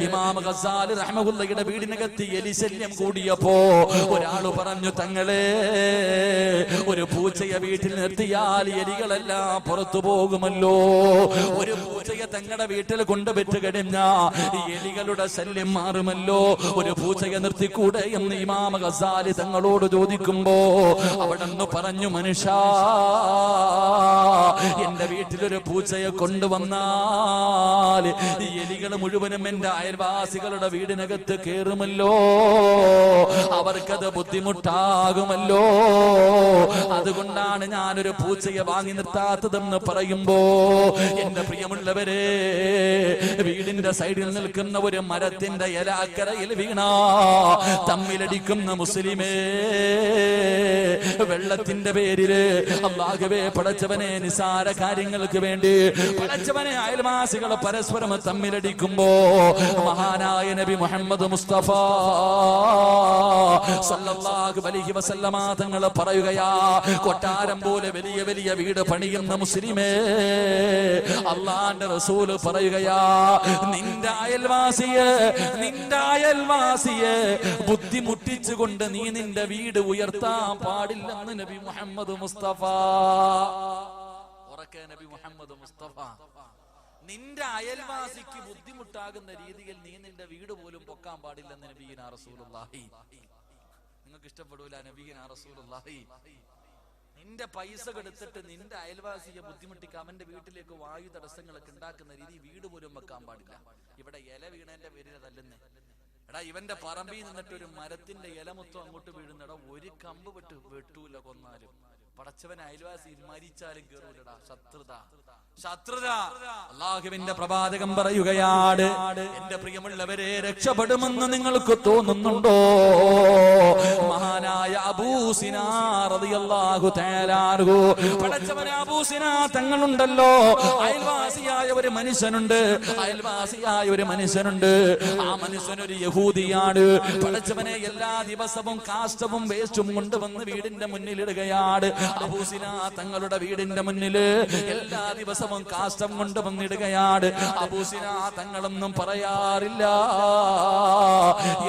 ഇമാം ഗസാലി റഹ്മത്തുള്ളാഹിയുടെ വീടിനകത്ത് എലിശല്യം കൂടിയപ്പോ ഒരാള് പറഞ്ഞു, തങ്ങളെ ഒരു പൂച്ചയെ വീട്ടിൽ നിർത്തിയാൽ എലികളെല്ലാം പുറത്തു പോകുമല്ലോ, ഒരു പൂച്ചയെ തങ്ങളുടെ വീട്ടിൽ കൊണ്ടുവെച്ച് കഴിഞ്ഞാ എലികളുടെ ശല്യം മാറുമല്ലോ, ഒരു പൂച്ചയെ നിർത്തിക്കൂടെ എന്ന് ഇമാം ഗസാലി തങ്ങളോട് ചോദിക്കുമ്പോ അവിടെന്ന് പറഞ്ഞു, മനുഷ്യ, എന്റെ വീട്ടിലൊരു പൂച്ചയെ കൊണ്ടുവന്നാൽ എലികൾ മുഴുവനും എന്റെ അയൽവാസികളുടെ വീടിനകത്ത് കേറുമല്ലോ, അവർക്കത് ബുദ്ധിമുട്ടാകുമല്ലോ, അതുകൊണ്ടാണ് ഞാനൊരു പൂച്ചയെ വാങ്ങി നിർത്താത്തതെന്ന് പറയുമ്പോ, എന്റെ പ്രിയമുള്ളവരെ, വീടിന്റെ സൈഡിൽ നിൽക്കുന്ന ഒരു മരത്തിന്റെ ഇല അക്കരയിൽ വീണ തമ്മിലടിക്കുന്ന മുസ്ലിമേ, വെള്ളത്തിന്റെ പേരില് അല്ലാഹുവേ പടച്ചവനെ നിസാര കാര്യങ്ങൾക്ക് വേണ്ടി പടച്ചവനെ അയൽവാസികൾ പരസ്പരം തമ്മിലടിക്കുമ്പോ മഹാനായ നബി മുഹമ്മദ് മുസ്തഫ സല്ലല്ലാഹു അലൈഹി വസല്ലമ തങ്ങൾ പറയുകയാ, കൊട്ടാരം പോലെ വലിയ വലിയ വീട് പണിയുന്ന മുസ്ലിമേ, അല്ലാഹുവിന്റെ റസൂൽ പറയുകയാ, നിന്റെ അയൽവാസിയെ ബുദ്ധിമുട്ടിച്ചുകൊണ്ട് നീ നിന്റെ വീട് ഉയർത്താൻ പാടില്ലെന്ന് നബി മുഹമ്മദ് മുസ്തഫ. ഉറക്കെ നബി മുഹമ്മദ് മുസ്തഫ, നിന്റെ അയൽവാസിക്ക് ബുദ്ധിമുട്ടാകുന്ന രീതിയിൽ നീ നിന്റെ വീട് പോലും പൊക്കാൻ പാടില്ലെന്ന് നബിയിനാ റസൂലുള്ളാഹി. നിങ്ങൾക്ക് ഇഷ്ടപ്പെടൂല നബിയിനാ റസൂലുള്ളാഹി. നിന്റെ പൈസ കൊടുത്തിട്ട് നിന്റെ അയൽവാസിയെ ബുദ്ധിമുട്ടിക്കുക, അവന്റെ വീട്ടിലേക്ക് വായു തടസ്സങ്ങളൊക്കെ ഉണ്ടാക്കുന്ന രീതി വീട് പോലും വെക്കാൻ പാടില്ല. ഇവിടെ ഇല വീണേന്റെ പേരിൽ തല്ലുന്നേ, എടാ ഇവന്റെ പറമ്പിൽ നിന്നിട്ട് ഒരു മരത്തിന്റെ ഇല മൊത്തം അങ്ങോട്ട് വീഴുന്നടാ, ഒരു കമ്പ് വെട്ടൂല, കൊന്നാലും പടച്ചവൻ അയൽവാസി മരിച്ചാലും കേറൂലടാ. ശത്രുത. അല്ലാഹുവിന്റെ പ്രവാചകൻ പറയുകയാണ്, എന്റെ പ്രിയമുള്ളവരെ, രക്ഷപ്പെടുമെന്ന് നിങ്ങൾക്ക് തോന്നുന്നുണ്ടോ? മഹാനായ അബൂ സിനാ റളിയല്ലാഹു തആല അൻഹു, പടച്ചവൻ അബൂ സിനാ തങ്ങളുണ്ടല്ലോ, അയൽവാസിയായ ഒരു മനുഷ്യനുണ്ട്. ആ മനുഷ്യനൊരു യഹൂദിയാണ്. പടച്ചവനെ എല്ലാ ദിവസവും കാഷ്ടവും വേസ്റ്റും കൊണ്ടുവന്ന് വീടിന്റെ മുന്നിലിടുകയാണ്. അബൂ സിനാ തങ്ങളുടെ വീടിന്റെ മുന്നില് എല്ലാ ദിവസവും കാഷ്ടം കൊണ്ട് വന്നിടുകയാണ്. അബൂ സിനാ തങ്ങളൊന്നും പറയാറില്ല,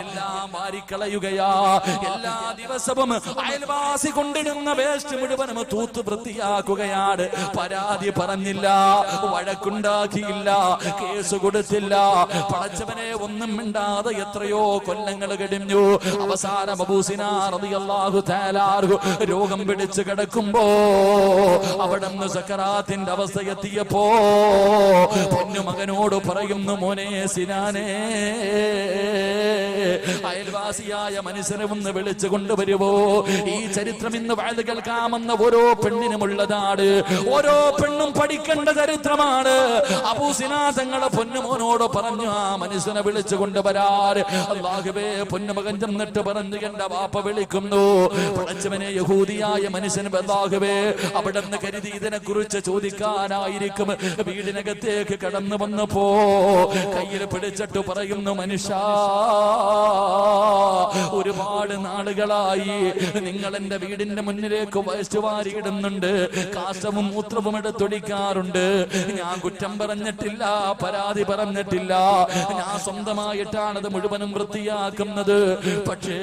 എല്ലാം വാരിക്കളയുകയാ. എല്ലാ ദിവസവും അയൽവാസി കൊണ്ടിടുന്ന വേസ്റ്റ് മുഴുവനും തൂത്ത് വൃത്തിയാക്കുകയാണ്. പരാതി പറഞ്ഞില്ല, വഴക്കുണ്ടാക്കിയില്ല, കേസ് കൊടുത്തില്ല. പടച്ചവനെ ഒന്നും മിണ്ടാതെ എത്രയോ കൊല്ലങ്ങൾ കഴിഞ്ഞു. അവസാനം അബൂ സിനാ റളിയല്ലാഹു തആല അൻഹു രോഗം പിടിച്ച് കിടക്കുമ്പോ അവിടുന്ന് സക്കറാത്തിന്റെ അവസ്ഥ എത്തിയപ്പോ പൊന്നുമകനോട് പറയുന്നു, മോനെ സിനാനെ, അയൽവാസിയായ മനുഷ്യനെ ഒന്ന് വിളിച്ചു കൊണ്ടുവരുവോ? ഈ ചരിത്രം ഇന്ന് വയത് കേൾക്കാമെന്ന ഓരോ പെണ്ണിനുമുള്ളതാണ്, ഓരോ പെണ്ണും പഠിക്കേണ്ട ചരിത്രമാണ്. അബൂ സിനാ തങ്ങളെ പൊന്നുമോനോട് പറഞ്ഞു, ആ മനുഷ്യനെ വിളിച്ചു കൊണ്ടുവരാറ്. അല്ലാഹുവേ, പൊന്നുമകൻ ചെന്നിട്ട് പറഞ്ഞു, എന്റെ വാപ്പ വിളിക്കുന്നു. പടച്ചവനെ, യഹൂദിയായ മനുഷ്യൻ അല്ലാഹുവേ അവിടെ നിന്ന് കരുതി ഇതിനെ കുറിച്ച് ചോദിക്കാനായിരിക്കും വീടിനകത്തേക്ക് കടന്നു വന്നപ്പോ കയ്യിൽ പിടിച്ചിട്ട് പറയുന്നു, മനുഷ്യ, ഒരുപാട് നാളുകളായി നിങ്ങൾ എന്റെ വീടിന്റെ മുന്നിലേക്ക് വേസ്റ്റ് വാരിയിടുന്നുണ്ട്, കാഷ്ടവും മൂത്രവും എടുത്തൊടിക്കാറുണ്ട്. ഞാൻ കുറ്റം പറഞ്ഞിട്ടില്ല, പരാതി പറഞ്ഞിട്ടില്ല, ഞാൻ സ്വന്തമായിട്ടാണത് മുഴുവനും വൃത്തിയാക്കുന്നത്. പക്ഷേ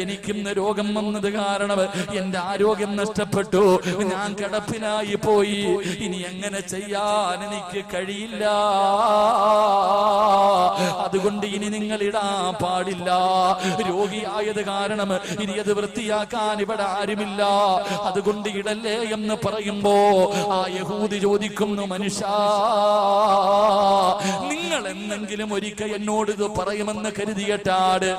എനിക്കിന്ന് രോഗം വന്നത് കാരണം എന്റെ ആരോഗ്യം നഷ്ടപ്പെട്ടു, ഞാൻ കിടപ്പിനായി പോയി, ഇനി എങ്ങനെ ചെയ്യാൻ എനിക്ക് കഴിയില്ല. അതുകൊണ്ട് ഇനി നിങ്ങൾ ഇടാൻ പാടില്ല. രോഗിയായത് കാരണം ഇനി അത് വൃത്തിയാക്കാൻ ഇവിടെ ആരുമില്ല, അതുകൊണ്ട് ഇടല്ലേ എന്ന് പറയുമ്പോ ആ യഹൂദി ചോദിക്കുന്നു, മനുഷ്യ, നിങ്ങൾ എന്നെങ്കിലും ഒരിക്കൽ എന്നോട് ഇത് പറയുമെന്ന് കരുതിയിട്ടാണ്,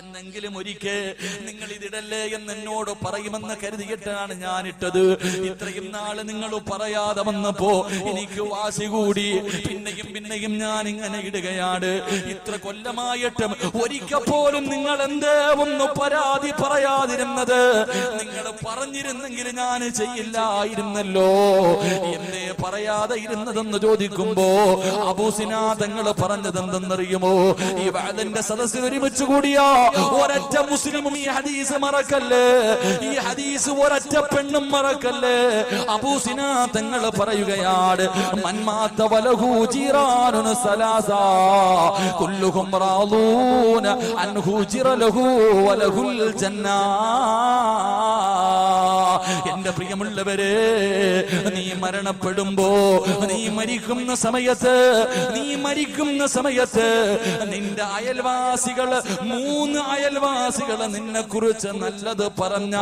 എന്നെങ്കിലും ഒരിക്കൽ നിങ്ങൾ ഇതിടല്ലേ എന്ന് എന്നോട് പറയുമെന്ന് കരുതിയിട്ടാണ് ഞാൻ ഇട്ടത്. ഇത്രയും നാള് നിങ്ങൾ പറയാതെ വന്നപ്പോ എനിക്ക് വാശി കൂടി, പിന്നെയും ഞാൻ ഇങ്ങനെ ഇടുകയാണ്. ഇത്ര കൊല്ലമായിട്ടും ഒരിക്കൽ പോലും നിങ്ങൾ എന്തേ ഒന്ന് പരാതി പറയാതിരുന്നത്? നിങ്ങൾ പറഞ്ഞിരുന്നെങ്കിൽ ഞാൻ ചെയ്യില്ലായിരുന്നല്ലോ, എന്തേ പറയാതെ ഇരുന്നതെന്ന് ചോദിക്കുമ്പോ അബൂ സിനാ തങ്ങൾ പറഞ്ഞത് എന്തെന്നറിയുമോ? ഈ വഅദിന്റെ സദസ്സിൽ ഒരുമിച്ച് കൂടിയാ ഒരൊറ്റ മുസ്ലിമും ഈ ഹദീസ് മറക്കല്ലേ, ഈ ഹദീസ് ഒരൊറ്റ പെണ്ണും മറക്കല്ലേ. അബൂ സിനാ തങ്ങൾ പറയുകയാണ്, മൻമാത വലഹു ജീറാനുൻ സലാസ കുല്ലുഹും റാളൂന അൻഹു ജിറലഹു വലഹുൽ ജന്ന. എന്റെ പ്രിയമുള്ളവരെ, നീ മരണപ്പെടുമ്പോ, നീ മരിക്കുന്ന സമയത്ത് നിന്റെ അയൽവാസികൾ, 3 അയൽവാസികൾ നിന്നെ കുറിച്ച് നല്ലത് പറഞ്ഞാൽ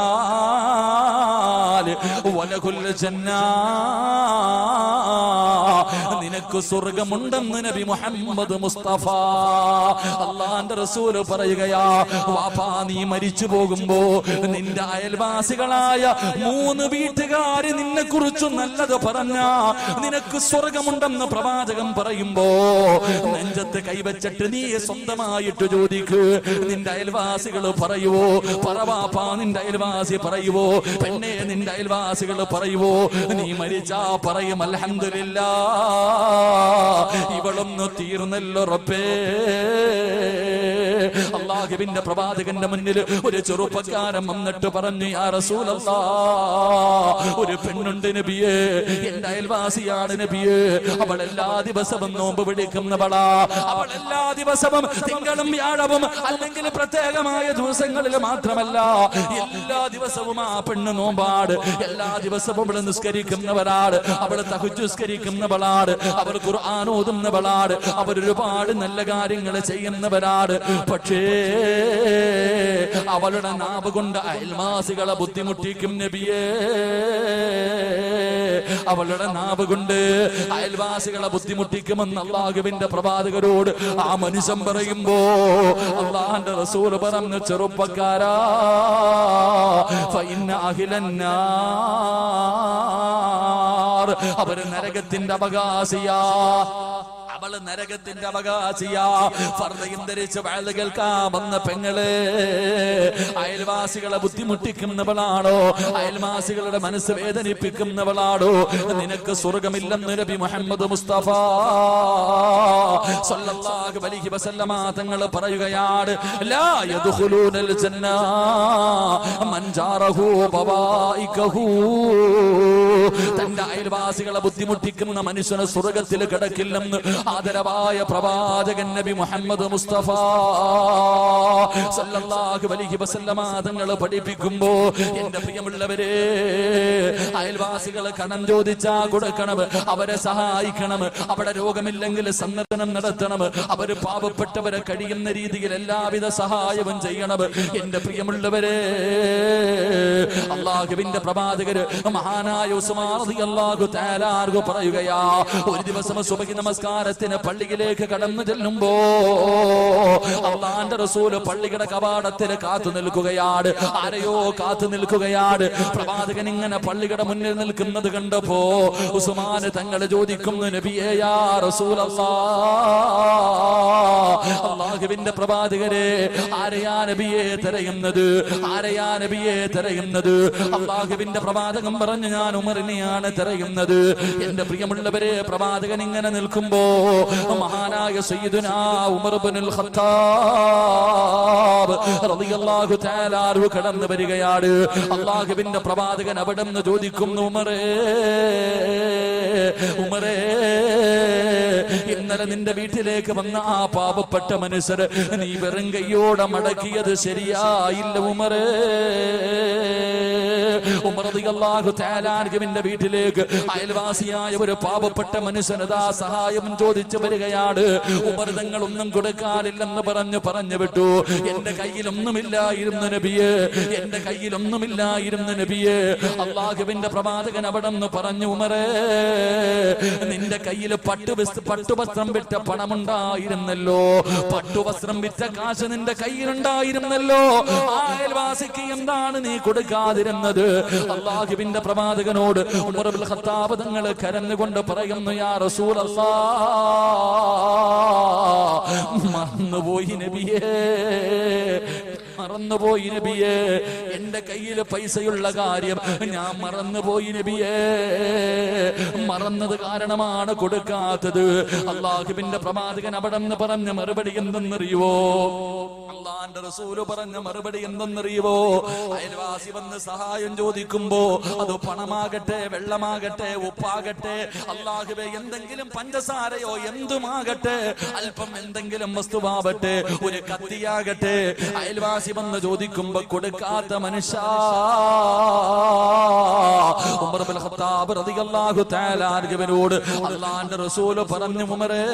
വലഹുൽ ജന്ന, നിനക്ക് സ്വർഗമുണ്ടെന്ന് നബി മുഹമ്മദ് മുസ്തഫ. അല്ലാഹുവിന്റെ റസൂൽ പറയുകയാ, വാപ്പാ നീ മരിച്ചു പോകുമ്പോ നിന്റെ അയൽവാസികളായ 3 വീട്ടുകാര് നിന്നെ കുറിച്ച് നല്ലത് പറഞ്ഞ നിനക്ക് സ്വർഗമുണ്ടെന്ന് പ്രവാചകൻ പറയുമ്പോ നെഞ്ചത്ത് കൈവച്ചിട്ട് നീ സ്വന്തമായിട്ട് ചോദിക്ക്, നിന്റെ അയൽവാസികൾ പറയുവോ? പറവാപ്പാ നിന്റെ അയൽവാസി പറയുവോ? പെണ്ണെ നിന്റെ അയൽവാസികൾ പറയുവോ? നീ മരിച്ചാ പറയും അൽഹംദുലില്ലാഹ്, ഇവളൊന്ന് തീർന്നല്ലോ റബ്ബേ. അല്ലാഹുവിന്റെ പ്രവാചകന്റെ മുന്നിൽ ഒരു ചെറുപ്പക്കാരൻ വന്നിട്ട് പറഞ്ഞു, യാ റസൂലല്ലാഹ്, ഒരു പെണ്ണുണ്ട് നബിയേ, എന്റെ അയൽവാസിയാണ് നബിയേ. അവൾ എല്ലാ ദിവസവും നോമ്പ് പിടിക്കുന്നവളാ. അവൾ എല്ലാ ദിവസവും തിങ്കളും വ്യാഴവും അല്ലെങ്കിൽ പ്രത്യേകമായ ദിവസങ്ങളിൽ മാത്രമല്ല, എല്ലാ ദിവസവും ആ പെണ്ണ് നോമ്പാട്. എല്ലാ ദിവസവും അവൾ നിസ്കരിക്കുന്നവളാണ്, അവൾ തഹജ്ജുദ് നിസ്കരിക്കുന്നവളാണ്, അവൾ ഖുർആൻ ഓതുന്നവളാണ്, അവർ ഒരുപാട് നല്ല കാര്യങ്ങൾ ചെയ്യുന്നവരാണ്. പക്ഷേ അവളുടെ നാവ് കൊണ്ട് അയൽവാസികളെ ബുദ്ധിമുട്ടിക്കും നബിയേ. അവളുടെ നാവ് കൊണ്ട് അയൽവാസികളെ ബുദ്ധിമുട്ടിക്കുമെന്ന് അല്ലാഹുവിന്റെ പ്രവാചകരോട് ആ മനുഷ്യൻ പറയുമ്പോ അല്ലാഹുവിന്റെ റസൂൽ പറഞ്ഞു, ചെറുപ്പക്കാരാ, ഫഇന്ന അഹ്ലന്നാർ, അവര് നരകത്തിന്റെ അവകാശിയാ, അവള് നരകത്തിന്റെ അവകാശിയാ. ഫർദയും ധരിച്ച് വഅദ് കേൾക്കാൻ വന്ന പെങ്ങളെ, അയൽവാസികളെ ബുദ്ധിമുട്ടിക്കുന്നവളാണോ? അയൽവാസികളുടെ മനസ്സ് വേദനിപ്പിക്കുന്നവളാണോ? നിനക്ക് സ്വർഗമില്ലെന്ന് നബി മുഹമ്മദ് മുസ്തഫ സല്ലല്ലാഹു അലൈഹി വസല്ലമ തങ്ങൾ പറയുകയാണ്, ലാ യദ്ഖുലൂനൽ ജന്ന മൻ ജാറഹു ബവായികഹു. തന്റെ അയൽവാസികളെ ബുദ്ധിമുട്ടിക്കുന്ന മനുഷ്യന് സ്വർഗത്തിൽ കിടക്കില്ലെന്ന് ആദരവായ പ്രവാചകൻ നബി മുഹമ്മദ് മുസ്തഫ സല്ലല്ലാഹു അലൈഹി വസല്ലമ തങ്ങൾ പഠിപ്പിക്കുമ്പോ, എന്റെ പ്രിയമുള്ളവരെ, അയൽവാസികളെ കടം ചോദിച്ചാ കൊടുക്കണം, അവരെ സഹായിക്കണം, അവിടെ രോഗമില്ലെങ്കിൽ സന്ദർശനം നടത്തണം, അവര് പാവപ്പെട്ടവരെ കഴിയുന്ന രീതിയിൽ എല്ലാവിധ സഹായവും ചെയ്യണം. എന്റെ പ്രിയമുള്ളവരെ, അല്ലാഹുവിന്റെ പ്രവാചകര് മഹാനായ ഉസ്മാൻ റളിയല്ലാഹു തആല അൻഹു പറയുകയാ, ഒരു ദിവസം സുബഹി നമസ്കാരത്തിന് പള്ളിയിലേക്ക് കടന്നു ചെല്ലുമ്പോ അല്ലാഹുവിന്റെ റസൂൽ പള്ളിയുടെ കവാടത്തിൽ കാത്തു നിൽക്കുകയാണ്. ആരെയോ കാത്തു നിൽക്കുകയാണ്. പ്രവാചകൻ ഇങ്ങനെ പള്ളിയുടെ മുന്നിൽ നിൽക്കുന്നത് കണ്ടപ്പോ ഉസ്മാൻ തങ്ങൾ ചോദിക്കുന്നു, നബിയേ യാ റസൂലല്ലാഹ്, അല്ലാഹുവിന്റെ പ്രവാചകരെ, ആരെയാ നബിയെ തിരയുന്നത്? ആരെയാ നബിയെ തിരയുന്നത്? അല്ലാഹുവിന്റെ പ്രവാചകൻ പറഞ്ഞു, ഞാൻ ഉമറിനെയാണ് തിരയുന്നത്. എന്റെ പ്രിയമുള്ളവരെ, പ്രവാചകൻ ഇങ്ങനെ നിൽക്കുമ്പോ മഹാനായ സയ്യിദുനാ ഉമർ ഇബ്നുൽ ഖത്താബ് റളിയല്ലാഹു തആല അൻഹു കടന്നു വരികയാണ്. അല്ലാഹുവിന്റെ പ്രവാചകൻ അവിടെ നിന്ന് ചോദിക്കുന്നു, ഉമറേ, ഉമറേ, ഇന്നലെ നിന്റെ വീട്ടിലേക്ക് വന്ന ആ പാവപ്പെട്ട മനുഷ്യർ നീ വെറും കൈയോടെ മടക്കിയത് ശരിയായില്ല ഉമറേ. ഉമർ റളിയല്ലാഹു തആല അൻഹുവിന്റെ വീട്ടിലേക്ക് അയൽവാസിയായ ഒരു പാവപ്പെട്ട മനുഷ്യനതാ സഹായം ചോദിച്ചു വരികയാണ്. ഉമർ തങ്ങൾ ഒന്നും കൊടുക്കാനില്ലെന്ന് പറഞ്ഞു വിട്ടു. എന്റെ കയ്യിലൊന്നുമില്ലായിരുന്നു നബിയേ, എന്റെ കയ്യിലൊന്നുമില്ലായിരുന്നു നബിയേ. അല്ലാഹുവിന്റെ പ്രവാചകൻ അവിടെ നിന്ന് പറഞ്ഞു, ഉമറേ, നിന്റെ കയ്യിൽ പട്ടുവസ്ത്രം വിറ്റ പണമുണ്ടായിരുന്നല്ലോ, പട്ടുവസ്ത്രം വിറ്റ കാശ് നിന്റെ കയ്യിലുണ്ടായിരുന്നല്ലോ. അയൽവാസിക്ക് എന്താണ് നീ കൊടുക്കാതിരുന്നത്? അല്ലാഹുവിന്റെ പ്രവാചകനോട് ഉമർ ഇബ്നുൽ ഖത്താബ് തങ്ങൾ കരഞ്ഞുകൊണ്ട് പറയുന്നു, യാ റസൂലല്ലാഹ്, മറന്നുപോയി നബിയേ, മറന്നുപോയി നബിയേ, എന്റെ കയ്യിൽ പൈസയുള്ള കാര്യം ഞാൻ മറന്നുപോയി നബിയേ. മറന്നത് കാരണമാണ് കൊടുക്കാത്തത്. അള്ളാഹുവിന്റെ പ്രവാചകൻ അവിടെ നിന്ന് പറഞ്ഞ മറുപടി എന്തെന്നറിയുവോ? അള്ളാന്റെ റസൂല് പറഞ്ഞ മറുപടി എന്തെന്നറിയുവോ? അയൽവാസി വന്ന് സഹായം ചോദിക്കുമ്പോ അത് പണമാകട്ടെ, വെള്ളമാകട്ടെ, ഉപ്പാകട്ടെ, അള്ളാഹുവേ എന്തെങ്കിലും പഞ്ചസാരയോ എന്തുമാകട്ടെ, അല്പം എന്തെങ്കിലും വസ്തുവാകട്ടെ, ഒരു കത്തിയാകട്ടെ, അയൽവാസി വന്ന് ചോദിക്കുമ്പോ കൊടുക്കാത്ത മനുഷ്യ ഉമർ ഇബ്നുൽ ഖത്താബ് റളിയല്ലാഹു തആല അൻഹുവിനോട് അല്ലാഹുവിന്റെ റസൂൽ പറഞ്ഞു, ഉമറേ,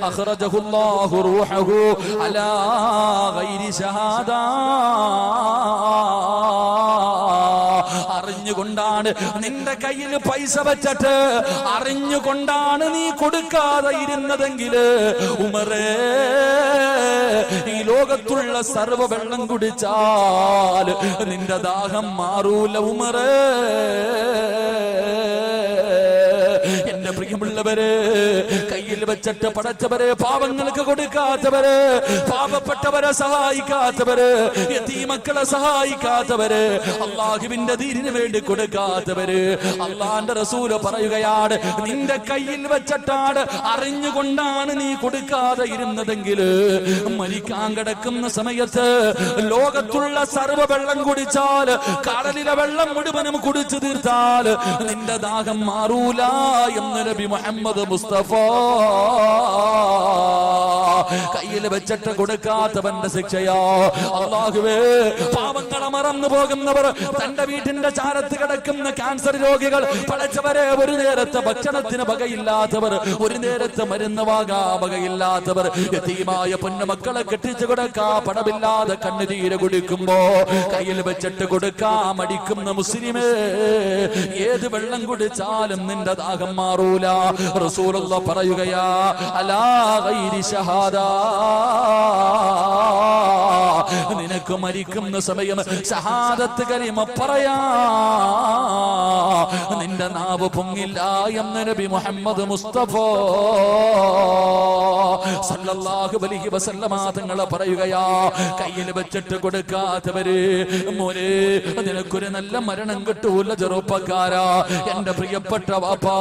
അഖ്റജഹുല്ലാഹു റൂഹഹു അലാ ഗൈരി ഷഹാദ. അറിഞ്ഞുകൊണ്ടാണ് നിന്റെ കയ്യിൽ പൈസ വെച്ചിട്ട് അറിഞ്ഞുകൊണ്ടാണ് നീ കൊടുക്കാതെ ഇരുന്നതെങ്കിൽ ഉമറേ, ഈ ലോകത്തുള്ള സർവ്വ വെള്ളം കുടിച്ചാൽ നിന്റെ ദാഹം മാറൂല ഉമറേ. എന്റെ പ്രിയമുള്ളവരെ, കയ്യിൽ വെച്ചിട്ട് പടച്ചവരെ പാവങ്ങൾക്ക് കൊടുക്കാത്തവര്, പാവപ്പെട്ടവരെ സഹായിക്കാത്തവര്, യതീമക്കളെ സഹായിക്കാത്തവര്, അള്ളാഹുവിന്റെ ദീനിന് വേണ്ടി കൊടുക്കാത്തവര്, അള്ളാന്റെ റസൂല് പറയുകയാണ്, നിന്റെ കയ്യിൽ വെച്ചിട്ടാണ് അറിഞ്ഞുകൊണ്ടാണ് നീ കൊടുക്കാതെ ഇരുന്നതെങ്കിൽ മരിക്കാൻ കിടക്കുന്ന സമയത്ത് ലോകത്തുള്ള സർവ്വ വെള്ളം കുടിച്ചാൽ, കടലിലെ വെള്ളം മുഴുവനും കുടിച്ചു തീർത്താൽ നിന്റെ ദാഹം മാറൂല എന്ന് നബി മുഹമ്മദ് മുസ്തഫ. കയ്യിൽ വെച്ചിട്ട് കൊടുക്കാത്തവന്റെ ശിക്ഷയോ അല്ലാഹുവേ. പാവങ്ങളെ മറന്നു പോകുന്നവർ, തന്റെ വീട്ടിന്റെ ചാരത്ത് കിടക്കുന്ന ക്യാൻസർ രോഗികൾ, പടച്ചവരെ ഒരു നേരത്തെ ഭക്ഷണത്തിന് വകയില്ലാത്തവർ, ഒരു നേരത്തെ മരുന്ന് വാങ്ങാ വകയില്ലാത്തവർ, യതീമായ പൊന്നുമക്കളെ കെട്ടിച്ചു കൊടുക്കാ പണമില്ലാതെ കണ്ണുനീര് കുടിക്കുമ്പോ കയ്യിൽ വെച്ചിട്ട് കൊടുക്കാ മടിക്കുന്ന മുസ്ലിമേ, ഏത് വെള്ളം കുടിച്ചാലും നിന്റെ ദാഹം മാറൂല. റസൂലുള്ളാഹി പറയുകയാ, അലാ ഗൈരി ഷഹാദ. നിനക്ക് മരിക്കുന്ന സമയം ഷഹാദത്ത് കലിമ പറയാ നിന്റെ നാവ് പൊങ്ങില്ല എന്ന് നബി മുഹമ്മദ് മുസ്തഫ സല്ലല്ലാഹു അലൈഹി വസല്ലമ തങ്ങൾ പറയുകയാ, കയ്യിൽ വെച്ചിട്ട് കൊടുക്കാത്തവര്, മോനെ നിനക്കൊരു നല്ല മരണം കിട്ടൂല ചെറുപ്പക്കാരാ, എന്റെ പ്രിയപ്പെട്ട വാപ്പാ.